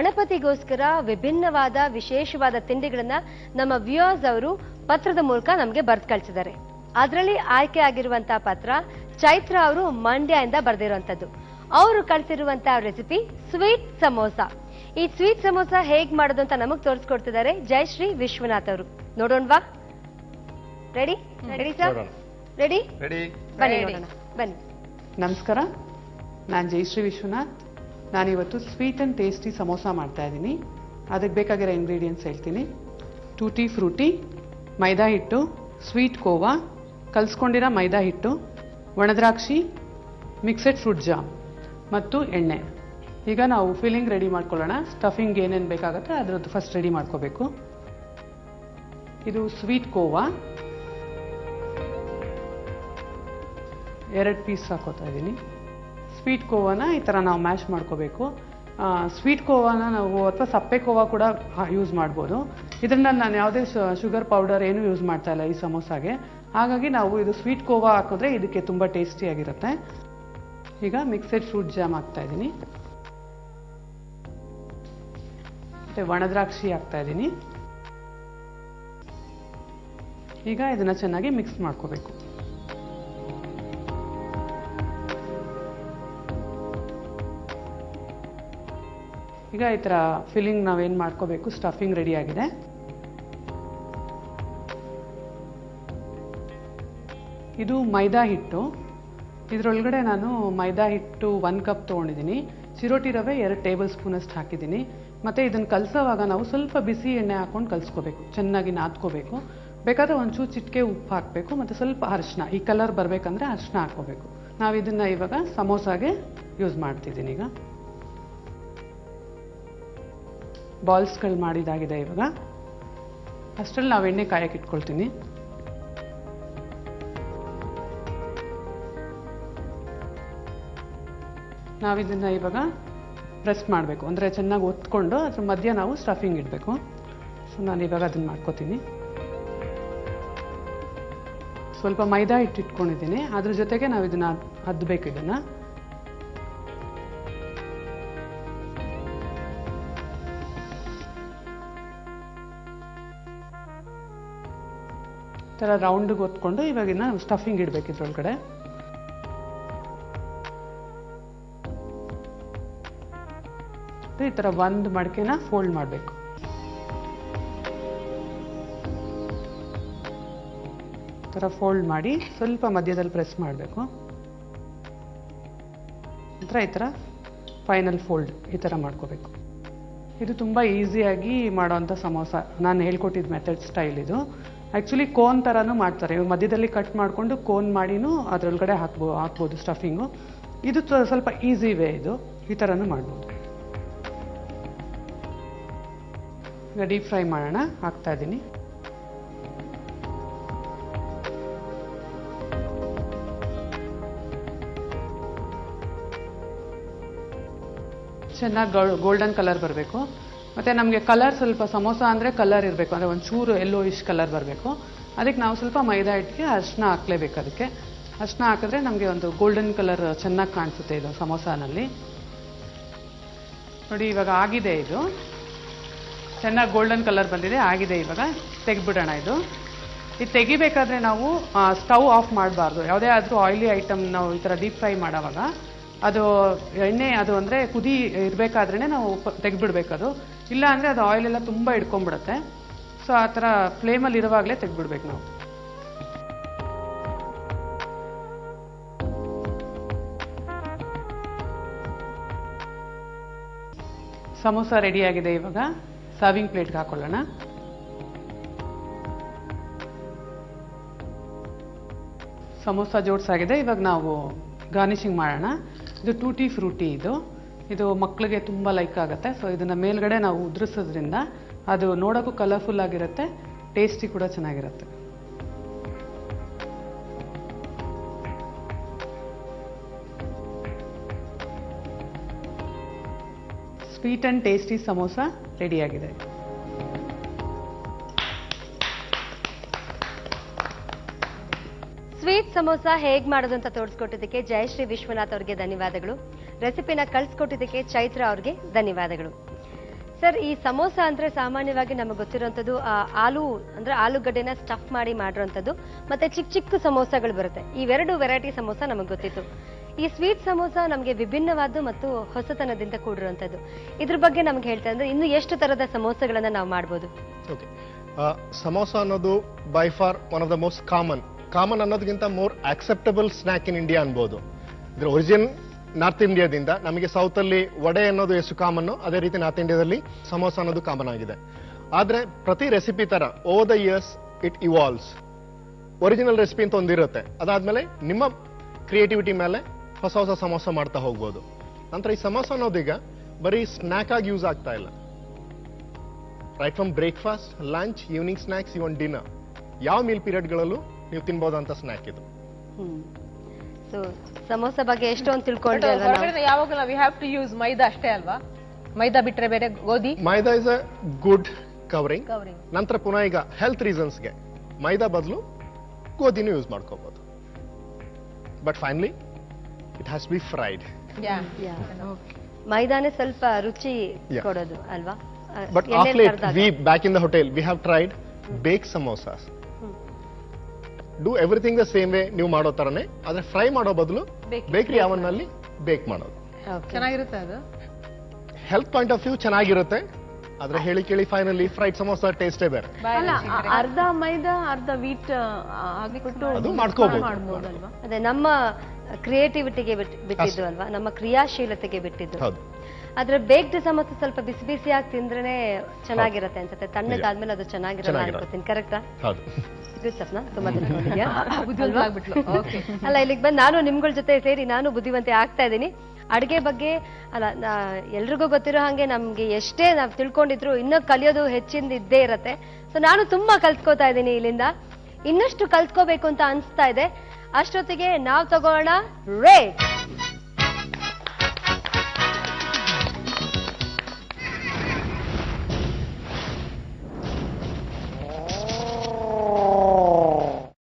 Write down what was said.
ಗಣಪತಿಗೋಸ್ಕರ ವಿಭಿನ್ನವಾದ ವಿಶೇಷವಾದ ತಿಂಡಿಗಳನ್ನ ನಮ್ಮ ವ್ಯೂಯರ್ಸ್ ಅವರು ಪತ್ರದ ಮೂಲಕ ನಮಗೆ ಬರೆದು ಕಳಿಸಿದ್ದಾರೆ. ಅದರಲ್ಲಿ ಆಯ್ಕೆ ಆಗಿರುವಂತಹ ಪತ್ರ ಚೈತ್ರ ಅವರು ಮಂಡ್ಯದಿಂದ ಬರೆದಿರುವಂತದ್ದು. ಅವರು ಕಳಿಸಿರುವಂತಹ ರೆಸಿಪಿ ಸ್ವೀಟ್ ಸಮೋಸ. ಈ ಸ್ವೀಟ್ ಸಮೋಸ ಹೇಗ್ ಮಾಡೋದು ಅಂತ ನಮಗೆ ತೋರಿಸ್ಕೊಡ್ತಿದ್ದಾರೆ ಜಯಶ್ರೀ ವಿಶ್ವನಾಥ್ ಅವರು. ನೋಡೋಣವಾ? Ready ready sir? ರೆಡಿ ಬನ್ನಿ ನೋಡೋಣ. ಬನ್ನಿ. ನಮಸ್ಕಾರ, ನಾನು ಜಯಶ್ರೀ ವಿಶ್ವನಾಥ್. ನಾನಿವತ್ತು ಸ್ವೀಟ್ ಆ್ಯಂಡ್ ಟೇಸ್ಟಿ ಸಮೋಸ ಮಾಡ್ತಾ ಇದ್ದೀನಿ. ಅದಕ್ಕೆ ಬೇಕಾಗಿರೋ ಇಂಗ್ರೀಡಿಯೆಂಟ್ಸ್ ಹೇಳ್ತೀನಿ. ಟೂಟಿ ಫ್ರೂಟಿ, ಮೈದಾ ಹಿಟ್ಟು, ಸ್ವೀಟ್ ಕೋವಾ, ಕಲಿಸ್ಕೊಂಡಿರೋ ಮೈದಾ ಹಿಟ್ಟು, ಒಣದ್ರಾಕ್ಷಿ, ಮಿಕ್ಸೆಡ್ ಫ್ರೂಟ್ ಜಾಮ್ ಮತ್ತು ಎಣ್ಣೆ. ಈಗ ನಾವು ಫಿಲ್ಲಿಂಗ್ ರೆಡಿ ಮಾಡ್ಕೊಳ್ಳೋಣ. ಸ್ಟಫಿಂಗ್ ಏನೇನು ಬೇಕಾಗುತ್ತೆ ಅದರದ್ದು ಫಸ್ಟ್ ರೆಡಿ ಮಾಡ್ಕೋಬೇಕು. ಇದು ಸ್ವೀಟ್ ಕೋವಾ 2 ಪೀಸ್ ಹಾಕೋತಾ ಇದ್ದೀನಿ. ಸ್ವೀಟ್ ಕೋವಾನ ಈ ಥರ ನಾವು ಮ್ಯಾಶ್ ಮಾಡ್ಕೋಬೇಕು. ಸ್ವೀಟ್ ಕೋವಾನ ನಾವು ಅಥವಾ ಸಪ್ಪೆ ಕೋವಾ ಕೂಡ ಯೂಸ್ ಮಾಡ್ಬೋದು. ಇದರಿಂದ ನಾನು ಯಾವುದೇ ಶುಗರ್ ಪೌಡರ್ ಏನು ಯೂಸ್ ಮಾಡ್ತಾ ಇಲ್ಲ ಈ ಸಮೋಸಾಗೆ. ಹಾಗಾಗಿ ನಾವು ಇದು ಸ್ವೀಟ್ ಕೋವಾ ಹಾಕಿದ್ರೆ ಇದಕ್ಕೆ ತುಂಬ ಟೇಸ್ಟಿಯಾಗಿರುತ್ತೆ. ಈಗ ಮಿಕ್ಸೆಡ್ ಫ್ರೂಟ್ ಜಾಮ್ ಹಾಕ್ತಾ ಇದ್ದೀನಿ, ಮತ್ತು ಒಣದ್ರಾಕ್ಷಿ ಹಾಕ್ತಾ ಇದ್ದೀನಿ. ಈಗ ಇದನ್ನು ಚೆನ್ನಾಗಿ ಮಿಕ್ಸ್ ಮಾಡ್ಕೋಬೇಕು. ಈಗ ಈ ಥರ ಫಿಲ್ಲಿಂಗ್ ನಾವೇನು ಮಾಡ್ಕೋಬೇಕು. ಸ್ಟಫಿಂಗ್ ರೆಡಿ ಆಗಿದೆ. ಇದು ಮೈದಾ ಹಿಟ್ಟು. ಇದರೊಳಗಡೆ ನಾನು ಮೈದಾ ಹಿಟ್ಟು 1 ಕಪ್ ತೊಗೊಂಡಿದ್ದೀನಿ. ಚಿರೋಟಿ ರವೆ 2 ಟೇಬಲ್ ಸ್ಪೂನಷ್ಟು ಹಾಕಿದ್ದೀನಿ. ಮತ್ತು ಇದನ್ನು ಕಲಸೋವಾಗ ನಾವು ಸ್ವಲ್ಪ ಬಿಸಿ ಎಣ್ಣೆ ಹಾಕ್ಕೊಂಡು ಕಲಿಸ್ಕೋಬೇಕು. ಚೆನ್ನಾಗಿ ನಾದ್ಕೋಬೇಕು. ಬೇಕಾದರೆ ಒಂಚೂರು ಚಿಟಿಕೆ ಉಪ್ಪು ಹಾಕಬೇಕು ಮತ್ತು ಸ್ವಲ್ಪ ಅರಿಶಿನ. ಈ ಕಲರ್ ಬರಬೇಕಂದ್ರೆ ಅರಿಶಿನ ಹಾಕ್ಕೋಬೇಕು. ನಾವು ಇದನ್ನು ಇವಾಗ ಸಮೋಸಾಗೆ ಯೂಸ್ ಮಾಡ್ತಿದ್ದೀನಿ. ಈಗ ಬಾಲ್ಸ್ಗಳು ಮಾಡಿದಾಗಿದೆ. ಇವಾಗ ಅಷ್ಟರಲ್ಲಿ ನಾವು ಎಣ್ಣೆ ಕಾಯಕ್ಕೆ ಇಟ್ಕೊಳ್ತೀನಿ. ನಾವಿದನ್ನು ಇವಾಗ ಪ್ರೆಸ್ ಮಾಡಬೇಕು, ಅಂದರೆ ಚೆನ್ನಾಗಿ ಒತ್ಕೊಂಡು ಅದ್ರ ಮಧ್ಯ ನಾವು ಸ್ಟಫಿಂಗ್ ಇಡಬೇಕು. ಸೊ ನಾನು ಇವಾಗ ಅದನ್ನು ಮಾಡ್ಕೋತೀನಿ. ಸ್ವಲ್ಪ ಮೈದಾ ಹಿಟ್ಟು ಇಟ್ಕೊಂಡಿದ್ದೀನಿ, ಅದ್ರ ಜೊತೆಗೆ ನಾವು ಇದನ್ನು ಅದ್ದಬೇಕು. ಇದನ್ನು ಈ ಥರ ರೌಂಡಿಗೆ ಒತ್ಕೊಂಡು ಇವಾಗಿನ ಸ್ಟಫಿಂಗ್ ಇಡಬೇಕು ಇದ್ರೊಳಗಡೆ. ಈ ಥರ ಒಂದು ಮಡಕೆನ ಫೋಲ್ಡ್ ಮಾಡಬೇಕು. ಈ ಥರ ಫೋಲ್ಡ್ ಮಾಡಿ ಸ್ವಲ್ಪ ಮಧ್ಯದಲ್ಲಿ ಪ್ರೆಸ್ ಮಾಡಬೇಕು. ನಂತರ ಈ ಥರ ಫೈನಲ್ ಫೋಲ್ಡ್ ಈ ಥರ ಮಾಡ್ಕೋಬೇಕು. ಇದು ತುಂಬ ಈಸಿಯಾಗಿ ಮಾಡೋವಂಥ ಸಮೋಸ. ನಾನು ಹೇಳ್ಕೊಟ್ಟಿದ್ದ ಮೆಥಡ್ ಸ್ಟೈಲ್ ಇದು. ಆ್ಯಕ್ಚುಲಿ ಕೋನ್ ಥರನೂ ಮಾಡ್ತಾರೆ. ಇವಾಗ ಮಧ್ಯದಲ್ಲಿ ಕಟ್ ಮಾಡಿಕೊಂಡು ಕೋನ್ ಮಾಡಿನೂ ಅದರೊಳಗಡೆ ಹಾಕ್ಬೋದು ಸ್ಟಫಿಂಗು. ಇದು ಸ್ವಲ್ಪ ಈಸಿ ವೇ. ಇದು ಈ ಥರನೂ ಮಾಡ್ಬೋದು. ಈಗ ಡೀಪ್ ಫ್ರೈ ಮಾಡೋಣ. ಹಾಕ್ತಾ ಇದ್ದೀನಿ. ಚೆನ್ನಾಗಿ ಗೋಲ್ಡನ್ ಕಲರ್ ಬರಬೇಕು. ಮತ್ತು ನಮಗೆ ಕಲರ್ ಸ್ವಲ್ಪ ಸಮೋಸ ಅಂದರೆ ಕಲರ್ ಇರಬೇಕು, ಅಂದರೆ ಒಂಚೂರು ಯೆಲ್ಲೋಯಿಶ್ ಕಲರ್ ಬರಬೇಕು. ಅದಕ್ಕೆ ನಾವು ಸ್ವಲ್ಪ ಮೈದಾ ಹಿಟ್ಟಿಗೆ ಅರಿಶಿನ ಹಾಕಲೇಬೇಕು. ಅದಕ್ಕೆ ಅರಿಶಿನ ಹಾಕಿದ್ರೆ ನಮಗೆ ಒಂದು ಗೋಲ್ಡನ್ ಕಲರ್ ಚೆನ್ನಾಗಿ ಕಾಣಿಸುತ್ತೆ ಇದು ಸಮೋಸಾನಲ್ಲಿ. ನೋಡಿ ಇವಾಗ ಆಗಿದೆ. ಇದು ಚೆನ್ನಾಗಿ ಗೋಲ್ಡನ್ ಕಲರ್ ಬಂದಿದೆ, ಆಗಿದೆ. ಇವಾಗ ತೆಗೆದ್ಬಿಡೋಣ. ಇದು ತೆಗಿಬೇಕಾದ್ರೆ ನಾವು ಸ್ಟವ್ ಆಫ್ ಮಾಡಬಾರ್ದು. ಯಾವುದೇ ಆದರೂ ಆಯಿಲಿ ಐಟಮ್ ನಾವು ಈ ಥರ ಡೀಪ್ ಫ್ರೈ ಮಾಡೋವಾಗ ಅದು ಎಣ್ಣೆ ಅದು ಅಂದರೆ ಕುದಿ ಇರಬೇಕಾದ್ರೇ ನಾವು ತೆಗೆದ್ಬಿಡ್ಬೇಕದು. ಇಲ್ಲ ಅಂದರೆ ಅದು ಆಯಿಲೆಲ್ಲ ತುಂಬ ಹಿಡ್ಕೊಂಡ್ಬಿಡುತ್ತೆ. ಸೊ ಆ ಥರ ಫ್ಲೇಮಲ್ಲಿ ಇರುವಾಗಲೇ ತೆಗೆದ್ಬಿಡ್ಬೇಕು ನಾವು. ಸಮೋಸ ರೆಡಿಯಾಗಿದೆ. ಇವಾಗ ಸರ್ವಿಂಗ್ ಪ್ಲೇಟ್ಗೆ ಹಾಕೊಳ್ಳೋಣ. ಸಮೋಸ ಜೋಡಿಸಾಗಿದೆ. ಇವಾಗ ನಾವು ಗಾರ್ನಿಷಿಂಗ್ ಮಾಡೋಣ. ಇದು ಟೂಟಿ ಫ್ರೂಟಿ. ಇದು ಮಕ್ಕಳಿಗೆ ತುಂಬ ಲೈಕ್ ಆಗುತ್ತೆ. ಸೊ ಇದನ್ನು ಮೇಲ್ಗಡೆ ನಾವು ಉದುರಿಸೋದ್ರಿಂದ ಅದು ನೋಡೋಕ್ಕೂ ಕಲರ್ಫುಲ್ ಆಗಿರುತ್ತೆ, ಟೇಸ್ಟಿ ಕೂಡ ಚೆನ್ನಾಗಿರುತ್ತೆ. ಸ್ವೀಟ್ ಆ್ಯಂಡ್ ಟೇಸ್ಟಿ ಸಮೋಸ ರೆಡಿಯಾಗಿದೆ. ಸ್ವೀಟ್ ಸಮೋಸ ಹೇಗ್ ಮಾಡೋದು ಅಂತ ತೋರಿಸ್ಕೊಟ್ಟಿದ್ದಕ್ಕೆ ಜಯಶ್ರೀ ವಿಶ್ವನಾಥ್ ಅವರಿಗೆ ಧನ್ಯವಾದಗಳು. ರೆಸಿಪಿನ ಕಳಿಸ್ಕೊಟ್ಟಿದ್ದಕ್ಕೆ ಚೈತ್ರ ಅವರಿಗೆ ಧನ್ಯವಾದಗಳು. ಸರ್, ಈ ಸಮೋಸ ಅಂದ್ರೆ ಸಾಮಾನ್ಯವಾಗಿ ನಮಗೆ ಗೊತ್ತಿರುವಂತದ್ದು ಆಲೂಗಡ್ಡೆನ ಸ್ಟಫ್ ಮಾಡಿ ಮಾಡಿರುವಂತದ್ದು, ಮತ್ತೆ ಚಿಕ್ಕ ಚಿಕ್ಕ ಸಮೋಸಗಳು ಬರುತ್ತೆ. ಇವೆರಡು ವೆರೈಟಿ ಸಮೋಸ ನಮಗೆ ಗೊತ್ತಿತ್ತು. ಈ ಸ್ವೀಟ್ ಸಮೋಸ ನಮಗೆ ವಿಭಿನ್ನವಾದ್ದು ಮತ್ತು ಹೊಸತನದಿಂದ ಕೂಡಿರುವಂತದ್ದು. ಇದ್ರ ಬಗ್ಗೆ ನಮ್ಗೆ ಹೇಳ್ತಾ ಅಂದ್ರೆ ಇನ್ನು ಎಷ್ಟು ತರದ ಸಮೋಸಗಳನ್ನ ನಾವು ಮಾಡ್ಬೋದು? ಓಕೆ, ಸಮೋಸ ಅನ್ನೋದು by far one of the most common ಅನ್ನೋದಕ್ಕಿಂತ more acceptable snack in India ಅನ್ಬೋದು. ಇದ್ರ ಒರಿಜಿನ್ ನಾರ್ತ್ ಇಂಡಿಯಾದಿಂದ, ನಮಗೆ ಸೌತ್ ಅಲ್ಲಿ ವಡೆ ಅನ್ನೋದು ಎಷ್ಟು ಕಾಮನ್, ಅದೇ ರೀತಿ ನಾರ್ತ್ ಇಂಡಿಯಾದಲ್ಲಿ ಸಮೋಸ ಅನ್ನೋದು ಕಾಮನ್ ಆಗಿದೆ. ಆದ್ರೆ ಪ್ರತಿ ರೆಸಿಪಿ ತರ over the years it evolves. Original recipe ಅಂತ ಒಂದಿರುತ್ತೆ, ಅದಾದ್ಮೇಲೆ ನಿಮ್ಮ ಕ್ರಿಯೇಟಿವಿಟಿ ಮೇಲೆ ಹೊಸ ಹೊಸ ಸಮೋಸ ಮಾಡ್ತಾ ಹೋಗ್ಬೋದು. ನಂತರ ಈ ಸಮೋಸ ಅನ್ನೋದೀಗ ಬರೀ ಸ್ನ್ಯಾಕ್ ಆಗಿ ಯೂಸ್ ಆಗ್ತಾ ಇಲ್ಲ. Right from breakfast, lunch, evening snacks, even dinner, ಯಾವ ಮೀಲ್ ಪೀರಿಯಡ್ಗಳಲ್ಲೂ ನೀವು ತಿನ್ಬೋದಂತ ಸ್ನ್ಯಾಕ್ ಇದು. ಸೊ ಸಮೋಸ ಬಗ್ಗೆ ಎಷ್ಟೊಂದು ತಿಳ್ಕೊಂಡ್ವಿ ಅಲ್ವಾ ನಾವು? ಹೊರಗಡೆ ಯಾವಾಗಲೂ ನಾವು ಹ್ಯಾವ್ ಟು ಯೂಸ್ ಮೈದಾ ಅಷ್ಟೇ ಅಲ್ವಾ? ಮೈದಾ ಬಿಟ್ರೆ ಬೇರೆ ಗೋಧಿ. Maida is a good covering. ನಂತರ ಪುನಃ ಈಗ ಹೆಲ್ತ್ ರೀಸನ್ಸ್ಗೆ ಮೈದಾ ಬದಲು ಗೋಧಿನೂ ಯೂಸ್ ಮಾಡ್ಕೋಬಹುದು. But finally it has be fried. ಮೈದಾನೇ ಸ್ವಲ್ಪ ರುಚಿ ಕೊಡೋದು ಅಲ್ವಾ? But of late we back in the hotel we have tried bake samosas. Do everything the same way ನೀವು ಮಾಡೋ ತರನೇ, ಆದ್ರೆ ಫ್ರೈ ಮಾಡೋ ಬದಲು ಬೇಕರಿ ಅವನ್ ನಲ್ಲಿ ಬೇಕ್ ಮಾಡೋದು. ಚೆನ್ನಾಗಿರುತ್ತೆ ಅದು. ಹೆಲ್ತ್ ಪಾಯಿಂಟ್ ಆಫ್ ವ್ಯೂ ಚೆನ್ನಾಗಿರುತ್ತೆ, ಆದ್ರೆ ಹೇಳಿ ಕೇಳಿ ಫೈನಲಿ ಫ್ರೈಡ್ ಸಮೋಸ ಟೇಸ್ಟೇ ಬೇರೆ. ಅರ್ಧ ಮೈದಾ ಅರ್ಧ ವೀಟ್ ಹಾಕಿಬಿಟ್ಟು ಅದು ಮಾಡ್ಕೋಬಹುದು. ಅದೇ ನಮ್ಮ ಕ್ರಿಯೇಟಿವಿಟಿಗೆ ಬಿಟ್ಟಿದ್ದು ಅಲ್ವಾ, ನಮ್ಮ ಕ್ರಿಯಾಶೀಲತೆಗೆ ಬಿಟ್ಟಿದ್ದು. ಆದ್ರೆ ಬೇಕ್ಡ್ ಸಮೋಸ ಸ್ವಲ್ಪ ಬಿಸಿ ಬಿಸಿಯಾಗಿ ತಿಂದ್ರೆ ಚೆನ್ನಾಗಿರತ್ತೆ ಅನ್ಸುತ್ತೆ. ತಣ್ಣಗಾದ್ಮೇಲೆ ಅದು ಚೆನ್ನಾಗಿರಲ್ಲ ಅನ್ಕೋತೀನಿ. ಕರೆಕ್ಟಾ? ಸಪ್ನ ತುಂಬಾ ಅಲ್ಲ, ಇಲ್ಲಿಗೆ ಬಂದು ನಾನು ನಿಮ್ಗಳ ಜೊತೆ ಸೇರಿ ನಾನು ಬುದ್ಧಿವಂತೆ ಆಗ್ತಾ ಇದ್ದೀನಿ. ಅಡುಗೆ ಬಗ್ಗೆ ಅಲ್ಲ, ಎಲ್ರಿಗೂ ಗೊತ್ತಿರೋ ಹಾಗೆ ನಮ್ಗೆ ಎಷ್ಟೇ ನಾವು ತಿಳ್ಕೊಂಡಿದ್ರು ಇನ್ನೂ ಕಲಿಯೋದು ಹೆಚ್ಚಿಂದ ಇದ್ದೇ ಇರತ್ತೆ. ಸೊ ನಾನು ತುಂಬಾ ಕಲ್ತ್ಕೋತಾ ಇದ್ದೀನಿ ಇಲ್ಲಿಂದ, ಇನ್ನಷ್ಟು ಕಲ್ತ್ಕೋಬೇಕು ಅಂತ ಅನ್ಸ್ತಾ ಇದೆ. ಅಷ್ಟೊತ್ತಿಗೆ ನಾವು ತಗೋಣ ರೇಟ್.